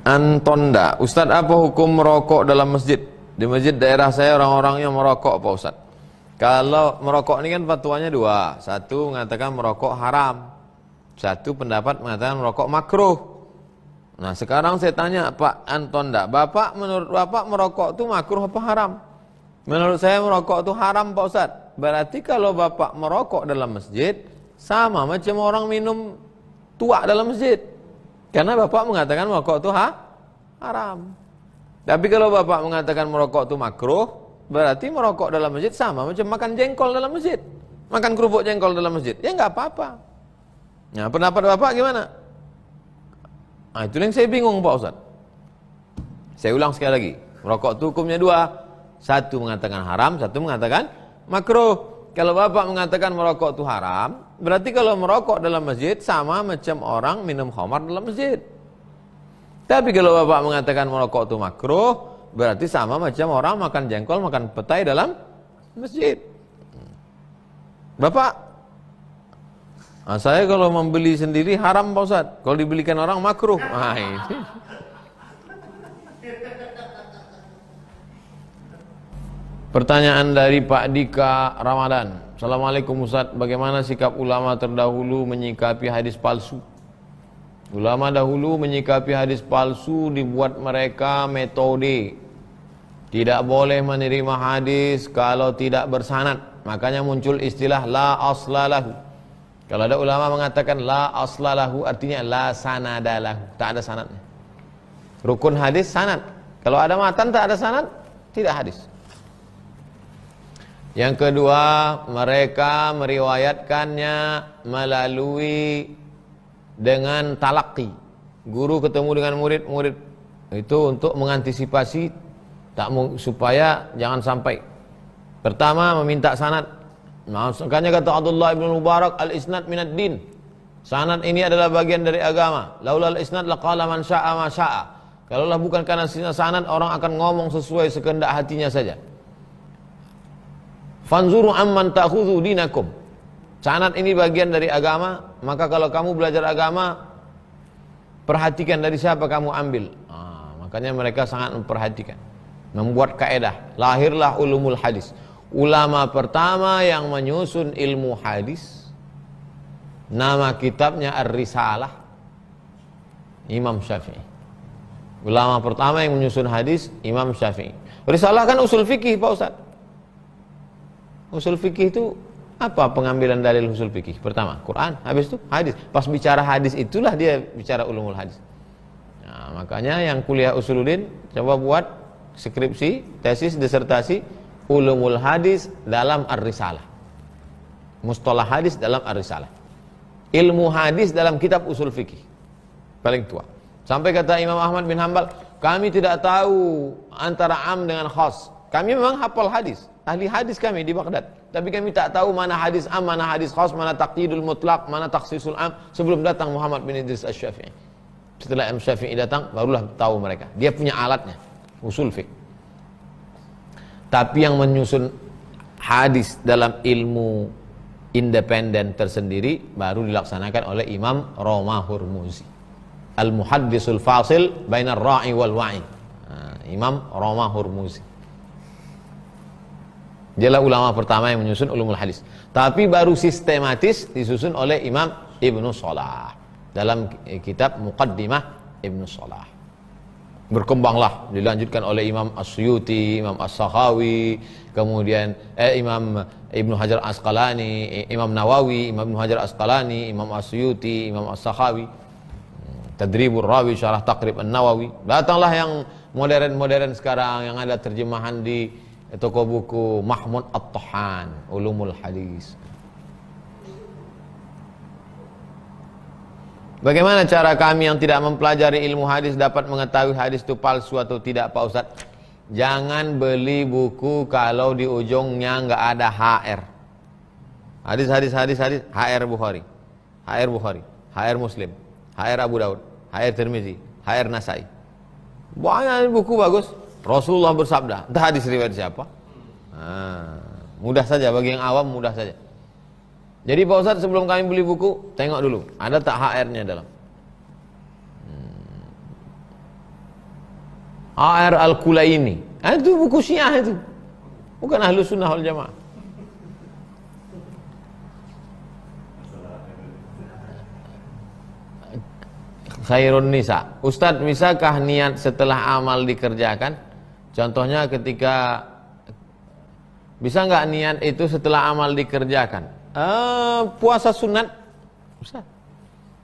Antonda, Ustadz, apa hukum merokok dalam masjid? Di masjid daerah saya orang-orangnya merokok, Pak Ustadz. Kalau merokok ini kan fatwanya dua. Satu mengatakan merokok haram, satu pendapat mengatakan merokok makruh. Nah sekarang saya tanya Pak Antonda, Bapak, menurut Bapak merokok itu makruh apa haram? Menurut saya merokok itu haram, Pak Ustadz. Berarti kalau Bapak merokok dalam masjid sama macam orang minum tua dalam masjid. Karena Bapak mengatakan merokok itu haram. Tapi kalau Bapak mengatakan merokok itu makruh, berarti merokok dalam masjid sama macam makan jengkol dalam masjid. Makan kerupuk jengkol dalam masjid. Ya nggak apa-apa. Nah pendapat Bapak gimana? Nah itu yang saya bingung, Pak Ustadz. Saya ulang sekali lagi. Merokok itu hukumnya dua. Satu mengatakan haram, satu mengatakan makruh. Kalau Bapak mengatakan merokok itu haram, berarti kalau merokok dalam masjid sama macam orang minum khamar dalam masjid. Tapi kalau Bapak mengatakan merokok itu makruh, berarti sama macam orang makan jengkol, makan petai dalam masjid. Bapak, saya kalau membeli sendiri haram, Pak Ustadz. Kalau dibelikan orang makruh. Nah, ini. Pertanyaan dari Pak Dika Ramadan. Assalamualaikum Ustaz, bagaimana sikap ulama terdahulu menyikapi hadis palsu? Ulama dahulu menyikapi hadis palsu dibuat mereka metode. Tidak boleh menerima hadis kalau tidak bersanad. Makanya muncul istilah la aslalahu. Kalau ada ulama mengatakan la aslalahu artinya la sanadalahu, tak ada sanadnya. Rukun hadis sanad. Kalau ada matan tak ada sanad, tidak hadis. Yang kedua, mereka meriwayatkannya melalui dengan talaqi. Guru ketemu dengan murid-murid itu untuk mengantisipasi supaya jangan sampai. Pertama, meminta sanad. Makanya kata Abdullah bin Mubarak, al-isnad minad din. Sanad ini adalah bagian dari agama. Laulal isnad laqala man syaa ma syaa. Kalaulah bukan karena sanad, orang akan ngomong sesuai sekehendak hatinya saja. Fanzuru amman ta'khudhu dinakum. Sanad ini bagian dari agama, maka kalau kamu belajar agama, perhatikan dari siapa kamu ambil. Makanya mereka sangat memperhatikan, membuat kaedah. Lahirlah ulumul hadis. Ulama pertama yang menyusun ilmu hadis, nama kitabnya Ar-Risalah, Imam Syafi'i. Ulama pertama yang menyusun hadis, Imam Syafi'i. Risalah kan usul fikih, Pak Ustaz. Usul fikih itu apa pengambilan dalil usul fikih? Pertama Quran, habis itu hadis. Pas bicara hadis itulah dia bicara ulumul hadis. Nah, makanya yang kuliah usuluddin coba buat skripsi, tesis, disertasi ulumul hadis dalam Ar-Risalah. Mustalah hadis dalam Ar-Risalah. Ilmu hadis dalam kitab usul fikih. Paling tua. Sampai kata Imam Ahmad bin Hanbal, kami tidak tahu antara am dengan khas. Kami memang hafal hadis. Ahli hadis kami di Baghdad, tapi kami tak tahu mana hadis am, mana hadis khas, mana taqyidul mutlaq, mana takhsisul am sebelum datang Muhammad bin Idris Asy-Syafi'i. Setelah Imam Syafi'i datang, barulah tahu mereka. Dia punya alatnya, usul fiqh. Tapi yang menyusun hadis dalam ilmu independen tersendiri baru dilaksanakan oleh Imam Roma Hurmuzi. Al-Muhaddisul Fasil bainar ra'i wal wa'i. Imam Roma Hurmuzi. Dialah ulama pertama yang menyusun ulumul hadis. Tapi baru sistematis disusun oleh Imam Ibnu Shalah dalam kitab Muqaddimah Ibnu Shalah. Berkembanglah, dilanjutkan oleh Imam As-Suyuti, Imam As-Sakhawi, kemudian Imam Ibnu Hajar Asqalani, Imam Nawawi, Imam Ibnu Hajar Asqalani, Imam As-Suyuti, Imam As-Sakhawi. Tadribur Rawi, Syarah Taqrib An-Nawawi. Datanglah yang modern-modern sekarang yang ada terjemahan di toko buku Mahmud At-Tahan, Ulumul Hadis. Bagaimana cara kami yang tidak mempelajari ilmu hadis dapat mengetahui hadis itu palsu atau tidak, Pak Ustadz? Jangan beli buku kalau di ujungnya nggak ada HR. Hadis, HR Bukhari, HR Bukhari, HR Muslim, HR Abu Daud, HR Tirmizi, HR Nasai. Banyak buku bagus. Rasulullah bersabda, entah hadis riwayat siapa. Mudah saja, bagi yang awam mudah saja. Jadi Pak Ustadz sebelum kami beli buku, tengok dulu, ada tak HR-nya dalam. A.R. Al-Kulaini. Itu buku Syiah itu. Bukan Ahlus Sunnah wal Jamaah. Khairun nisa. Ustadz, bisakah niat setelah amal dikerjakan? Contohnya ketika, bisa nggak niat itu setelah amal dikerjakan? Puasa sunat, bisa.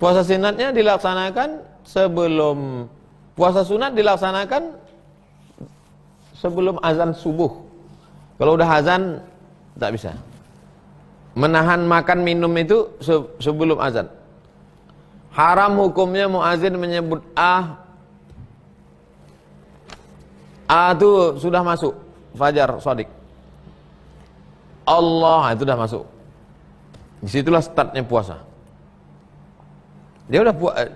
Puasa sunatnya dilaksanakan sebelum, puasa sunat dilaksanakan sebelum azan subuh. Kalau udah azan, tak bisa. Menahan makan minum itu sebelum azan. Haram hukumnya muazin menyebut itu sudah masuk fajar shadiq. Allah itu sudah masuk. Disitulah startnya puasa.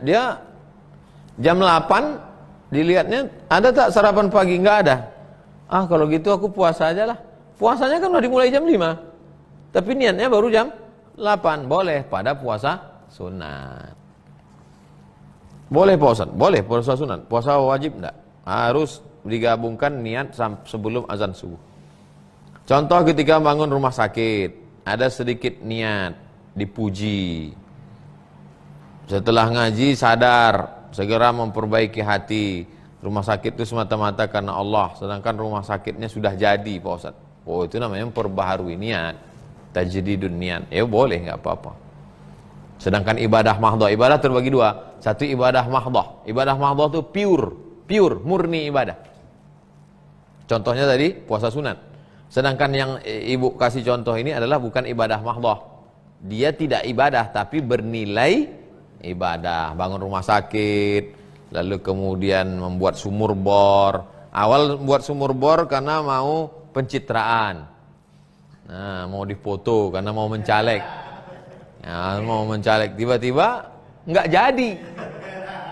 Dia jam 8 dilihatnya ada tak sarapan pagi? Enggak ada. Kalau gitu aku puasa aja lah. Puasanya kan udah dimulai jam 5. Tapi niatnya baru jam 8. Boleh pada puasa sunat. Boleh puasa, boleh puasa sunat. Puasa wajib enggak? Harus digabungkan niat sebelum azan subuh. Contoh ketika bangun rumah sakit, ada sedikit niat, dipuji. Setelah ngaji sadar, segera memperbaiki hati. Rumah sakit itu semata-mata karena Allah, sedangkan rumah sakitnya sudah jadi, Pak Ustaz. Oh, itu namanya memperbaharui niat. Tajdidun niat. Ya boleh, enggak apa-apa. Sedangkan ibadah mahdhah, ibadah terbagi dua. Satu ibadah mahdhah. Ibadah mahdhah itu pure, murni ibadah. Contohnya tadi puasa sunat. Sedangkan yang ibu kasih contoh ini adalah bukan ibadah mahdhah. Dia tidak ibadah tapi bernilai ibadah. Bangun rumah sakit, lalu kemudian membuat sumur bor. Awal membuat sumur bor karena mau pencitraan. Nah, mau difoto karena mau mencaleg. Mau mencalek, tiba-tiba nggak jadi.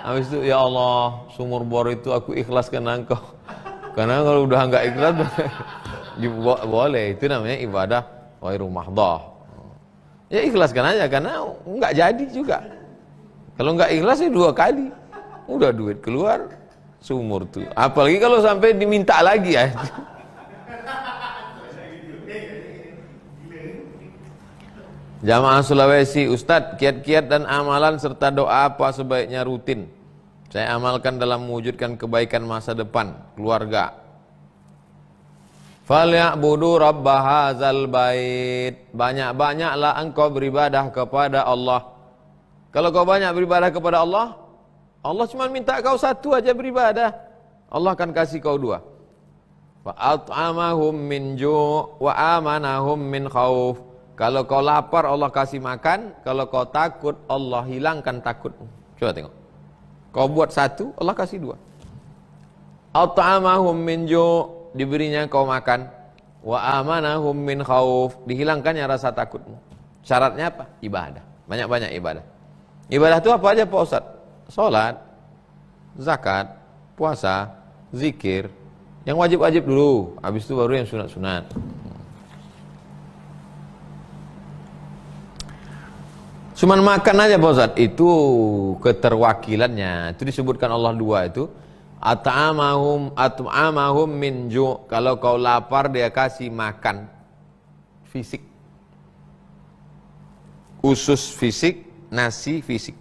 Habis itu, ya Allah, sumur bor itu aku ikhlaskan engkau. Karena kalau udah nggak ikhlas, boleh. Itu namanya ibadah ghairu mahdhah. Ya ikhlaskan aja, karena nggak jadi juga. Kalau nggak ikhlas ya 2 kali, udah duit keluar, sumur tuh. Apalagi kalau sampai diminta lagi ya. Jamaah Sulawesi, Ustadz, kiat-kiat dan amalan serta doa apa sebaiknya rutin saya amalkan dalam mewujudkan kebaikan masa depan keluarga? Falya'budu rabba hadzal bait. Banyak-banyaklah engkau beribadah kepada Allah. Kalau kau banyak beribadah kepada Allah, Allah cuma minta kau satu aja beribadah, Allah akan kasih kau 2. Fa at'amahum min ju' wa amanahum min khauf. Kalau kau lapar Allah kasih makan, kalau kau takut Allah hilangkan takutmu. Coba tengok. Kau buat 1, Allah kasih 2. At'amahum min ju', diberinya kau makan, wa amanahum min khauf, dihilangkannya rasa takutmu. Syaratnya apa? Ibadah. Banyak-banyak ibadah. Ibadah itu apa aja Pak Ustaz? Salat, zakat, puasa, zikir. Yang wajib-wajib dulu, habis itu baru yang sunat-sunat. Cuman makan aja Pak Ustaz, itu keterwakilannya. Itu disebutkan Allah 2 itu. At'amahum min ju'. Kalau kau lapar dia kasih makan fisik. Usus fisik, nasi fisik.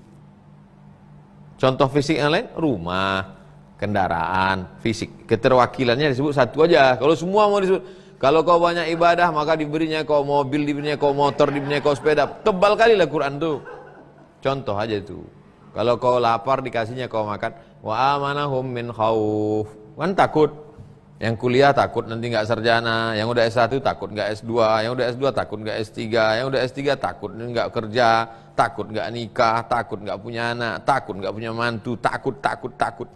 Contoh fisik yang lain, rumah, kendaraan, fisik. Keterwakilannya disebut 1 aja. Kalau semua mau disebut, kalau kau banyak ibadah maka diberinya kau mobil, diberinya kau motor, diberinya kau sepeda. Tebal kali lah Quran tuh. Contoh aja itu. Kalau kau lapar dikasihnya kau makan. Wa amanahum min khauf. Kan takut. Yang kuliah takut nanti nggak sarjana. Yang udah S1 takut nggak S2. Yang udah S2 takut nggak S3. Yang udah S3 takut nggak kerja. Takut nggak nikah. Takut nggak punya anak. Takut nggak punya mantu. Takut.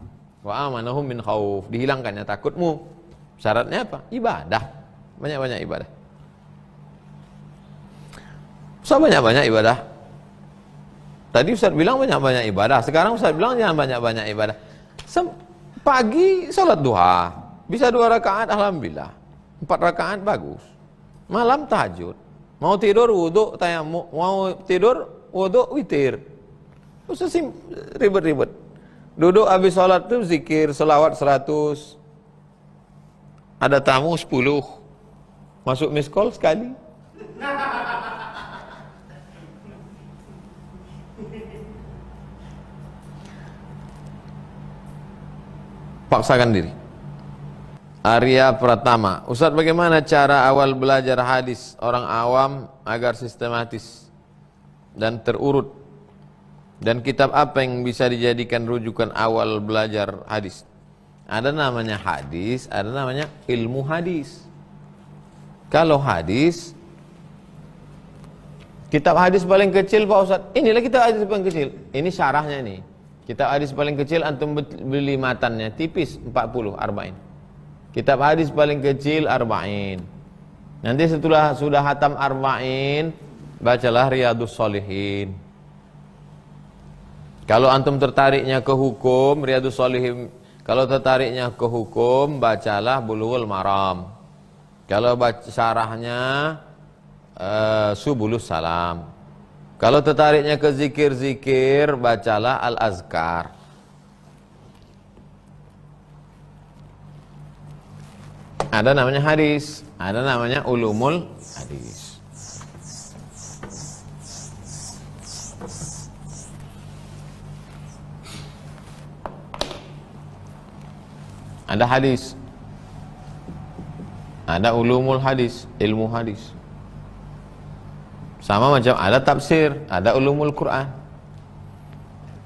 Wa amanahum min khauf. Dihilangkannya takutmu. Syaratnya apa? Ibadah. Banyak-banyak ibadah. Ustaz banyak-banyak ibadah. Tadi Ustaz bilang banyak-banyak ibadah. Sekarang Ustaz bilang jangan banyak-banyak ibadah. Pagi salat duha. Bisa 2 rakaat alhamdulillah. 4 rakaat bagus. Malam tahajud. Mau tidur wudu tayammum. Mau tidur wudu witir. Ustaz ribet-ribet. Duduk habis sholat tuh zikir, selawat 100. Ada tamu 10. Masuk miss call sekali. Paksakan diri. Arya Pratama, Ustaz, bagaimana cara awal belajar hadis orang awam agar sistematis dan terurut? Dan kitab apa yang bisa dijadikan rujukan awal belajar hadis? Ada namanya hadis, ada namanya ilmu hadis. Kalau hadis, kitab hadis paling kecil Pak Ustaz, inilah kitab hadis paling kecil. Ini syarahnya nih. Kitab hadis paling kecil antum beli matannya tipis 40 arba'in. Kitab hadis paling kecil arba'in. Nanti setelah sudah hatam arba'in, bacalah Riyadhus Shalihin. Kalau antum tertariknya ke hukum, Riyadhus Shalihin. Kalau tertariknya ke hukum, bacalah Bulughul Maram. Kalau baca syarahnya Subulus Salam. Kalau tertariknya ke zikir-zikir, bacalah Al-Azkar. Ada namanya hadis, ada namanya ulumul hadis. Ada hadis, ada ulumul hadis, ilmu hadis. Sama macam ada tafsir, ada ulumul Quran.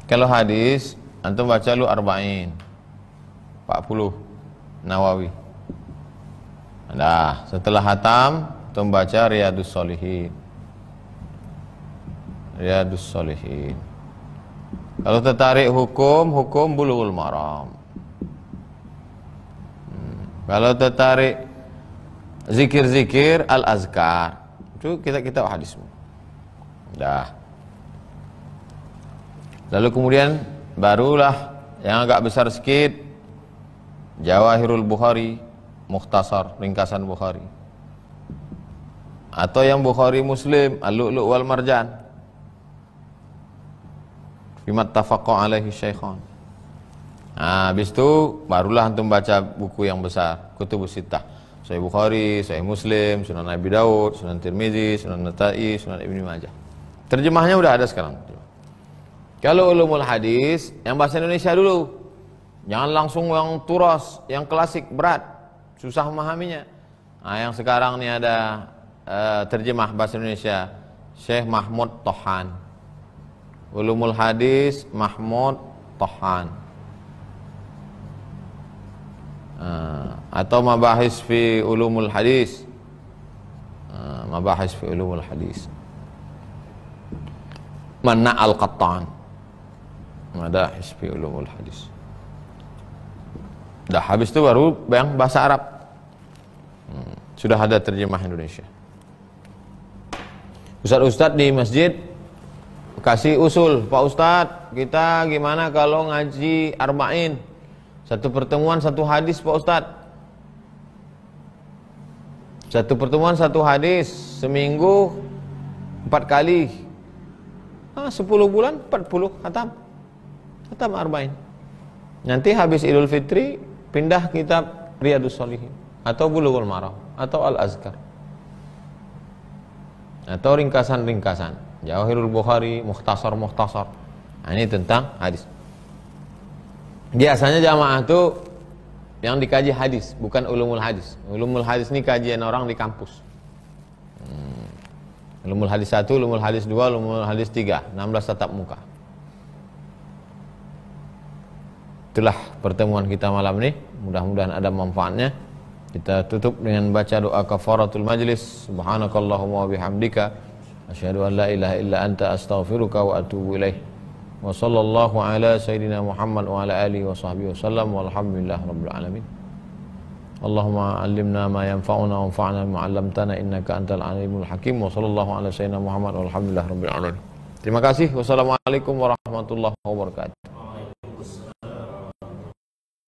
Kalau hadis, antum baca lu arba'in, 40 Nawawi. Nah, setelah hatam, antum baca Riyadhus Shalihin. Riyadhus Shalihin. Kalau tertarik hukum, hukum Bulughul Maram. Kalau tertarik zikir-zikir, Al-Azkar. Itu kita hadis semua. Dah. Lalu kemudian barulah yang agak besar sedikit Jawahirul Bukhari, Mukhtasar, ringkasan Bukhari. Atau yang Bukhari Muslim, Al-Lu'lu' wal Marjan. Fimat tafaqqa alaihi syaikhan. Nah, habis itu barulah antum baca buku yang besar, Kutubus Sittah. Sahih Bukhari, Sahih Muslim, Sunan Abi Daud, Sunan Tirmizi, Sunan Nasa'i, Sunan Ibnu Majah. Terjemahnya udah ada sekarang. Kalau ulumul hadis, yang bahasa Indonesia dulu. Jangan langsung yang turas, yang klasik, berat, susah memahaminya. Nah, yang sekarang nih ada terjemah bahasa Indonesia, Syekh Mahmud Tohan. Ulumul hadis, Mahmud Tohan. Atau mabahis fi ulumul hadis, mabahis fi ulumul hadis, Mana al-Qattan, mabahis fi ulumul hadis. Dah habis itu baru yang bahasa Arab. Sudah ada terjemah Indonesia. Ustadz-ustadz di masjid kasih usul, Pak Ustadz, kita gimana kalau ngaji arba'in? Satu pertemuan satu hadis Pak Ustadz. Satu pertemuan satu hadis, seminggu 4 kali. 10 bulan 40 khatam. Khatam arba'in. Nanti habis Idul Fitri pindah kitab Riyadhus Shalihin atau Bulughul Maram atau Al-Azkar. Atau ringkasan-ringkasan. Jawahirul Bukhari, Mukhtasar. Nah, ini tentang hadis. Biasanya jamaah itu yang dikaji hadis, bukan ulumul hadis. Ulumul hadis ini kajian orang di kampus. Ulumul hadis 1, ulumul hadis 2, ulumul hadis 3, 16 tatap muka. Itulah pertemuan kita malam ini. Mudah-mudahan ada manfaatnya. Kita tutup dengan baca doa kafaratul majlis. Subhanakallahumma wa bihamdika asyhadu an la ilaha illa anta astaghfiruka wa atubu ilaih. Wa sallallahu ala sayyidina Muhammad wa ala alihi wa sahbihi wasallam walhamdulillah rabbil alamin. Allahumma allimna ma yanfa'una wanfa'na bima 'allamtana innaka antal alimul hakim. Wa sallallahu ala sayyidina Muhammad walhamdulillah rabbil alamin. Terima kasih. Wassalamualaikum warahmatullahi wabarakatuh.